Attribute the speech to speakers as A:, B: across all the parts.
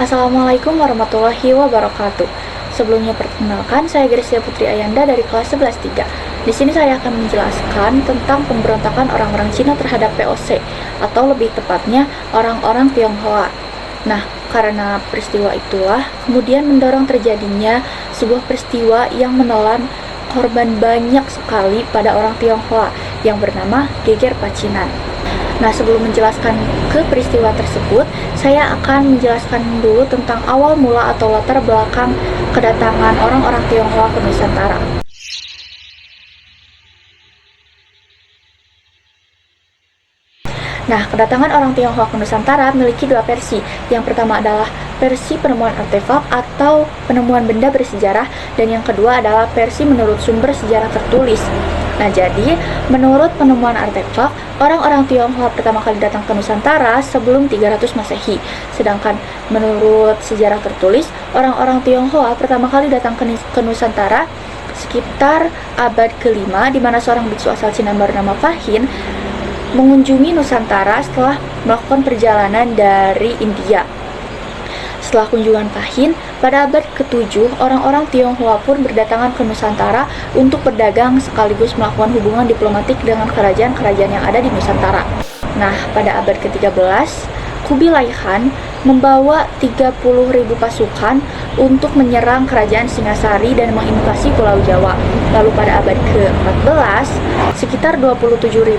A: Assalamualaikum warahmatullahi wabarakatuh. Sebelumnya perkenalkan, saya Gracia Putri Ayanda dari kelas 11-3. Di sini saya akan menjelaskan tentang pemberontakan orang-orang Cina terhadap VOC, atau lebih tepatnya orang-orang Tionghoa. Nah, karena peristiwa itulah kemudian mendorong terjadinya sebuah peristiwa yang menelan korban banyak sekali pada orang Tionghoa yang bernama Geger Pacinan. Nah, sebelum menjelaskan ke peristiwa tersebut, saya akan menjelaskan dulu tentang awal mula atau latar belakang kedatangan orang-orang Tionghoa ke Nusantara. Nah, kedatangan orang Tionghoa ke Nusantara memiliki dua versi. Yang pertama adalah versi penemuan artefak atau penemuan benda bersejarah, dan yang kedua adalah versi menurut sumber sejarah tertulis. Nah, jadi menurut penemuan artefak, orang-orang Tionghoa pertama kali datang ke Nusantara sebelum 300 Masehi. Sedangkan menurut sejarah tertulis, orang-orang Tionghoa pertama kali datang ke Nusantara sekitar abad ke-5, di mana seorang biksu asal Cina bernama Fahin mengunjungi Nusantara setelah melakukan perjalanan dari India. Setelah kunjungan Fahin, pada abad ke-7, orang-orang Tionghoa pun berdatangan ke Nusantara untuk berdagang sekaligus melakukan hubungan diplomatik dengan kerajaan-kerajaan yang ada di Nusantara. Nah, pada abad ke-13, Kubilai Khan membawa 30.000 pasukan untuk menyerang kerajaan Singasari dan menginvasi Pulau Jawa. Lalu pada abad ke-14, sekitar 27.000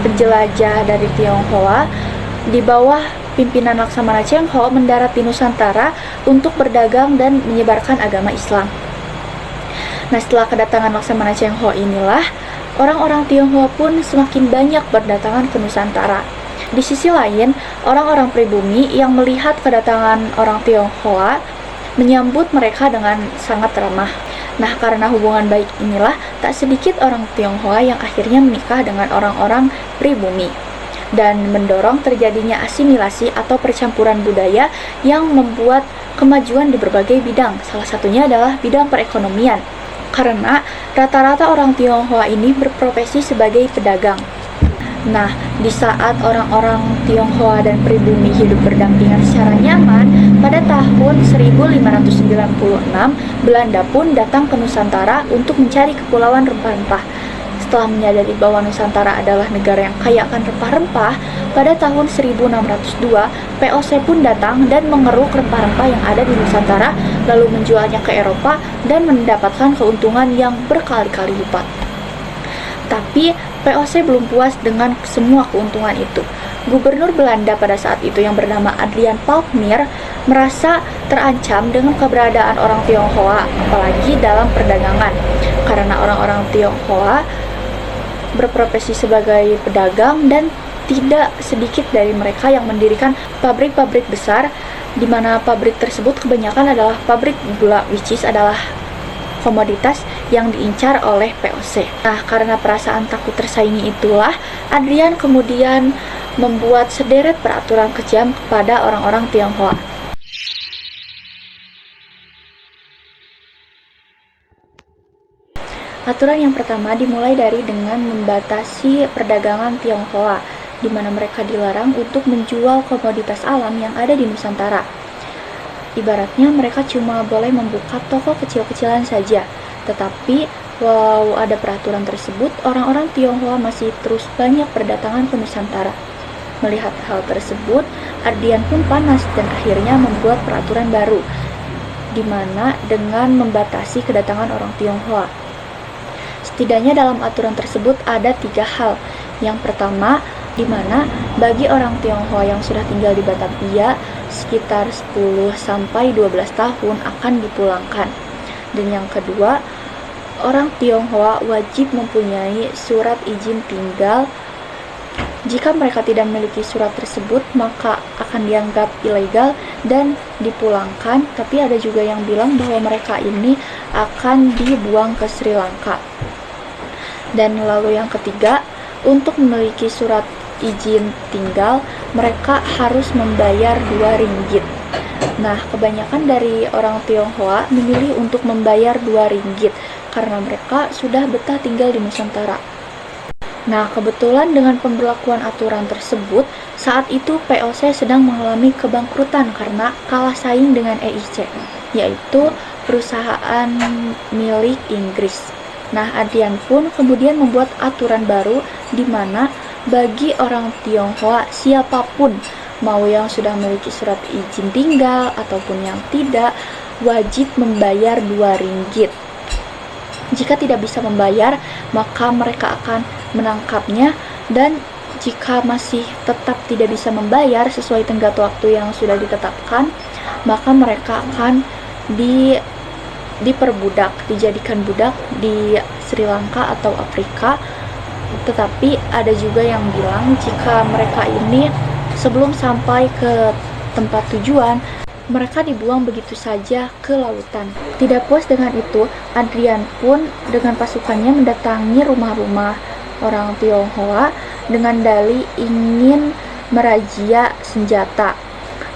A: penjelajah dari Tionghoa di bawah pimpinan Laksamana Cheng Ho mendarat di Nusantara untuk berdagang dan menyebarkan agama Islam. Nah, setelah kedatangan Laksamana Cheng Ho inilah, orang-orang Tionghoa pun semakin banyak berdatangan ke Nusantara. Di sisi lain, orang-orang pribumi yang melihat kedatangan orang Tionghoa menyambut mereka dengan sangat ramah. Nah, karena hubungan baik inilah, tak sedikit orang Tionghoa yang akhirnya menikah dengan orang-orang pribumi dan mendorong terjadinya asimilasi atau percampuran budaya yang membuat kemajuan di berbagai bidang. Salah satunya adalah bidang perekonomian, karena rata-rata orang Tionghoa ini berprofesi sebagai pedagang. Nah, di saat orang-orang Tionghoa dan pribumi hidup berdampingan secara nyaman, pada tahun 1596, Belanda pun datang ke Nusantara untuk mencari kepulauan rempah-rempah. Setelah menyadari bahwa Nusantara adalah negara yang kaya akan rempah-rempah, pada tahun 1602, VOC pun datang dan mengeruk rempah-rempah yang ada di Nusantara, lalu menjualnya ke Eropa dan mendapatkan keuntungan yang berkali-kali lipat. Tapi VOC belum puas dengan semua keuntungan itu. Gubernur Belanda pada saat itu yang bernama Adrian Palmyr merasa terancam dengan keberadaan orang Tionghoa, apalagi dalam perdagangan, karena orang-orang Tionghoa berprofesi sebagai pedagang dan tidak sedikit dari mereka yang mendirikan pabrik-pabrik besar, di mana pabrik tersebut kebanyakan adalah pabrik gula, which is adalah komoditas yang diincar oleh VOC. Nah, karena perasaan takut tersaingi itulah, Adrian kemudian membuat sederet peraturan kejam kepada orang-orang Tionghoa. Aturan yang pertama dimulai dengan membatasi perdagangan Tionghoa, di mana mereka dilarang untuk menjual komoditas alam yang ada di Nusantara. Ibaratnya mereka cuma boleh membuka toko kecil-kecilan saja. Tetapi walau ada peraturan tersebut, orang-orang Tionghoa masih terus banyak berdatangan ke Nusantara. Melihat hal tersebut, Adrian pun panas dan akhirnya membuat peraturan baru, di mana dengan membatasi kedatangan orang Tionghoa. Setidaknya dalam aturan tersebut ada 3 hal. Yang pertama, di mana bagi orang Tionghoa yang sudah tinggal di Batavia sekitar 10-12 tahun akan dipulangkan. Dan yang kedua, orang Tionghoa wajib mempunyai surat izin tinggal. Jika mereka tidak memiliki surat tersebut, maka akan dianggap ilegal dan dipulangkan. Tapi ada juga yang bilang bahwa mereka ini akan dibuang ke Sri Lanka. Dan lalu yang ketiga, untuk memiliki surat izin tinggal, mereka harus membayar 2 ringgit. Nah, kebanyakan dari orang Tionghoa memilih untuk membayar 2 ringgit karena mereka sudah betah tinggal di Nusantara. Nah, kebetulan dengan pemberlakuan aturan tersebut, saat itu POC sedang mengalami kebangkrutan karena kalah saing dengan EIC, yaitu perusahaan milik Inggris. Nah, Adrian pun kemudian membuat aturan baru di mana bagi orang Tionghoa siapapun, mau yang sudah memiliki surat izin tinggal ataupun yang tidak, wajib membayar 2 ringgit. Jika tidak bisa membayar, maka mereka akan menangkapnya, dan jika masih tetap tidak bisa membayar sesuai tenggat waktu yang sudah ditetapkan, maka mereka akan diperbudak, dijadikan budak di Sri Lanka atau Afrika. Tetapi ada juga yang bilang jika mereka ini sebelum sampai ke tempat tujuan, mereka dibuang begitu saja ke lautan. Tidak puas dengan itu, Adrian pun dengan pasukannya mendatangi rumah-rumah orang Tionghoa dengan dalih ingin merazia senjata.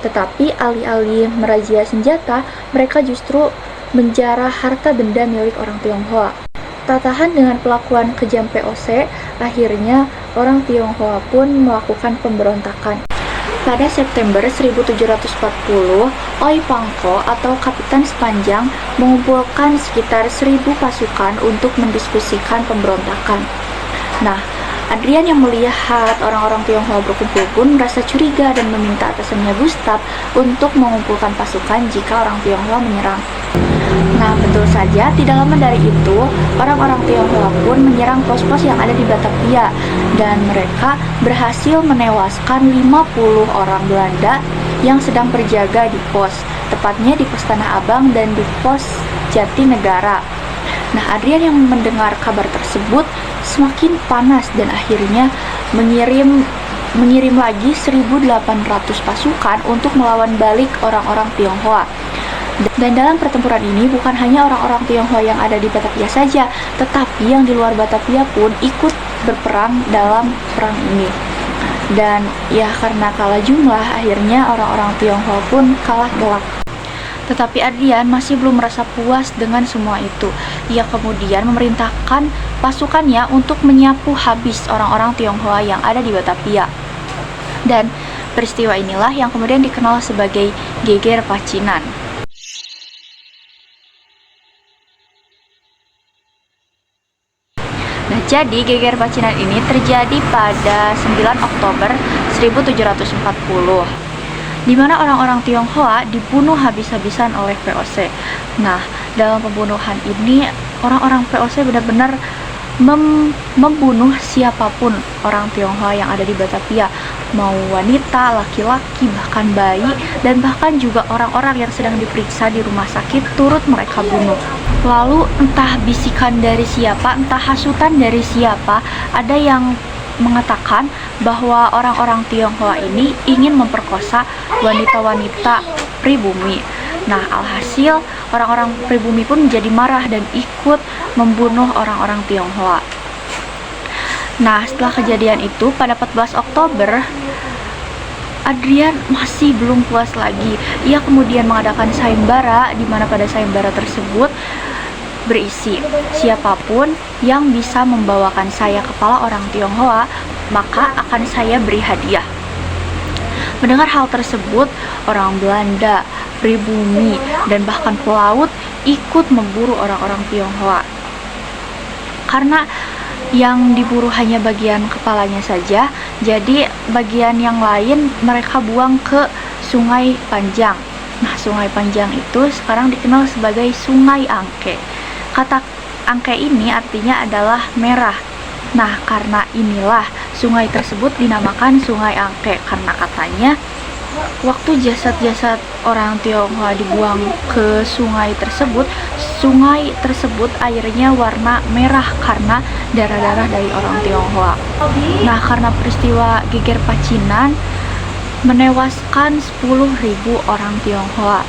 A: Tetapi alih-alih merazia senjata, mereka justru menjarah harta benda milik orang Tionghoa. Tak tahan dengan pelakuan kejam POC, akhirnya orang Tionghoa pun melakukan pemberontakan. Pada September 1740, Oi Pangko atau Kapitan Sepanjang mengumpulkan sekitar 1.000 pasukan untuk mendiskusikan pemberontakan. Nah, Adrian yang melihat orang-orang Tionghoa berkumpul pun merasa curiga dan meminta atasannya Gustav untuk mengumpulkan pasukan jika orang Tionghoa menyerang. Nah, betul saja, tidak lama dari itu, orang-orang Tionghoa pun menyerang pos-pos yang ada di Batavia, dan mereka berhasil menewaskan 50 orang Belanda yang sedang berjaga di pos, tepatnya di pos Tanah Abang dan di pos Jatinegara. Nah, Adrian yang mendengar kabar tersebut semakin panas dan akhirnya mengirim lagi 1.800 pasukan untuk melawan balik orang-orang Tionghoa. Dan dalam pertempuran ini bukan hanya orang-orang Tionghoa yang ada di Batavia saja, tetapi yang di luar Batavia pun ikut berperang dalam perang ini. Dan ya karena kalah jumlah, akhirnya orang-orang Tionghoa pun kalah telak. Tetapi Adrian masih belum merasa puas dengan semua itu. Ia kemudian memerintahkan pasukannya untuk menyapu habis orang-orang Tionghoa yang ada di Batavia. Dan peristiwa inilah yang kemudian dikenal sebagai Geger Pacinan. Nah, jadi Geger Pacinan ini terjadi pada 9 Oktober 1740, di mana orang-orang Tionghoa dibunuh habis-habisan oleh POC. Nah, dalam pembunuhan ini orang-orang POC benar-benar membunuh siapapun orang Tionghoa yang ada di Batavia, mau wanita, laki-laki, bahkan bayi, dan bahkan juga orang-orang yang sedang diperiksa di rumah sakit turut mereka bunuh. Lalu entah bisikan dari siapa, entah hasutan dari siapa, ada yang mengatakan bahwa orang-orang Tionghoa ini ingin memperkosa wanita-wanita pribumi. Nah, alhasil orang-orang pribumi pun menjadi marah dan ikut membunuh orang-orang Tionghoa. Nah, setelah kejadian itu pada 14 Oktober, Adrian masih belum puas lagi. Ia kemudian mengadakan sayembara, di mana pada sayembara tersebut berisi, siapapun yang bisa membawakan saya kepala orang Tionghoa, maka akan saya beri hadiah. Mendengar hal tersebut, orang Belanda, pribumi, dan bahkan pelaut ikut memburu orang-orang Tionghoa. Karena yang diburu hanya bagian kepalanya saja, jadi bagian yang lain mereka buang ke Sungai Panjang. Nah, Sungai Panjang itu sekarang dikenal sebagai Sungai Angke. Kata Angke ini artinya adalah merah. Nah, karena inilah sungai tersebut dinamakan Sungai Angke, karena katanya waktu jasad-jasad orang Tionghoa dibuang ke sungai tersebut airnya warna merah karena darah-darah dari orang Tionghoa. Nah, karena peristiwa Geger Pacinan menewaskan 10.000 orang Tionghoa.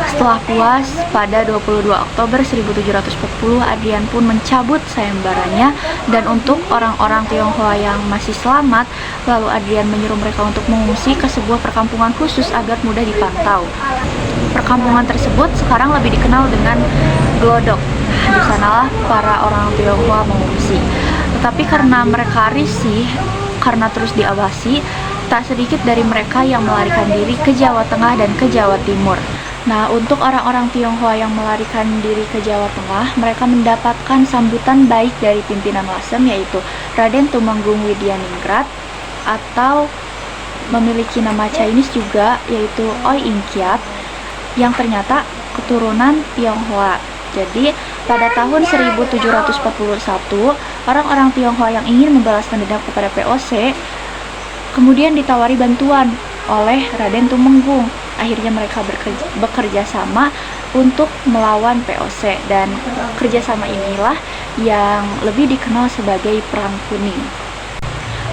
A: Setelah puas, pada 22 Oktober 1740, Adrian pun mencabut sayembaranya, dan untuk orang-orang Tionghoa yang masih selamat, lalu Adrian menyuruh mereka untuk mengungsi ke sebuah perkampungan khusus agar mudah dipantau. Perkampungan tersebut sekarang lebih dikenal dengan Glodok. Di sanalah para orang Tionghoa mengungsi. Tetapi karena mereka risih, karena terus diawasi, tak sedikit dari mereka yang melarikan diri ke Jawa Tengah dan ke Jawa Timur. Nah, untuk orang-orang Tionghoa yang melarikan diri ke Jawa Tengah, mereka mendapatkan sambutan baik dari pimpinan Lasem, yaitu Raden Tumenggung Widyaningrat, atau memiliki nama Chinese juga, yaitu Oi Ingkiat, yang ternyata keturunan Tionghoa. Jadi, pada tahun 1741, orang-orang Tionghoa yang ingin membalaskan dendam kepada POC kemudian ditawari bantuan oleh Raden Tumenggung. Akhirnya mereka bekerja sama untuk melawan POC, dan kerjasama inilah yang lebih dikenal sebagai Perang Kuning.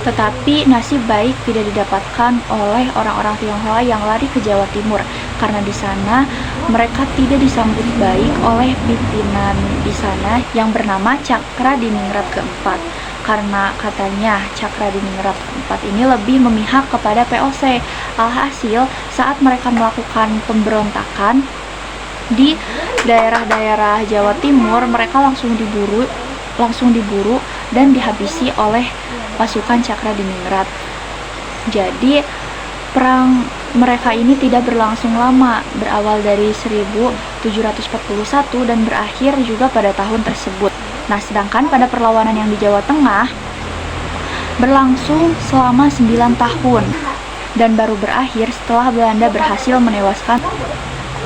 A: Tetapi nasib baik tidak didapatkan oleh orang-orang Tionghoa yang lari ke Jawa Timur, karena di sana mereka tidak disambut baik oleh pimpinan di sana yang bernama Cakradiningrat keempat. Karena katanya Cakradiningrat keempat ini lebih memihak kepada POC. Alhasil, saat mereka melakukan pemberontakan di daerah-daerah Jawa Timur, mereka langsung diburu dan dihabisi oleh pasukan Cakradiningrat. Jadi, perang mereka ini tidak berlangsung lama, berawal dari 1741 dan berakhir juga pada tahun tersebut. Nah, sedangkan pada perlawanan yang di Jawa Tengah berlangsung selama 9 tahun dan baru berakhir setelah Belanda berhasil menewaskan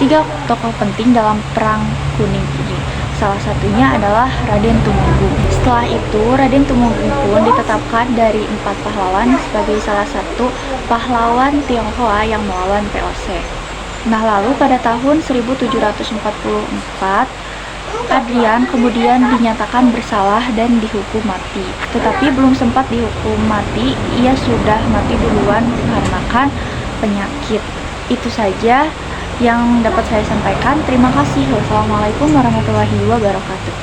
A: 3 tokoh penting dalam Perang Kuning ini. Salah satunya adalah Raden Tumenggung. Setelah itu, Raden Tumenggung pun ditetapkan dari 4 pahlawan sebagai salah satu pahlawan Tionghoa yang melawan POC. Nah, lalu pada tahun 1744, Adrian kemudian dinyatakan bersalah dan dihukum mati. Tetapi belum sempat dihukum mati, ia sudah mati duluan dikarenakan penyakit. Itu saja yang dapat saya sampaikan. Terima kasih. Wassalamualaikum warahmatullahi wabarakatuh.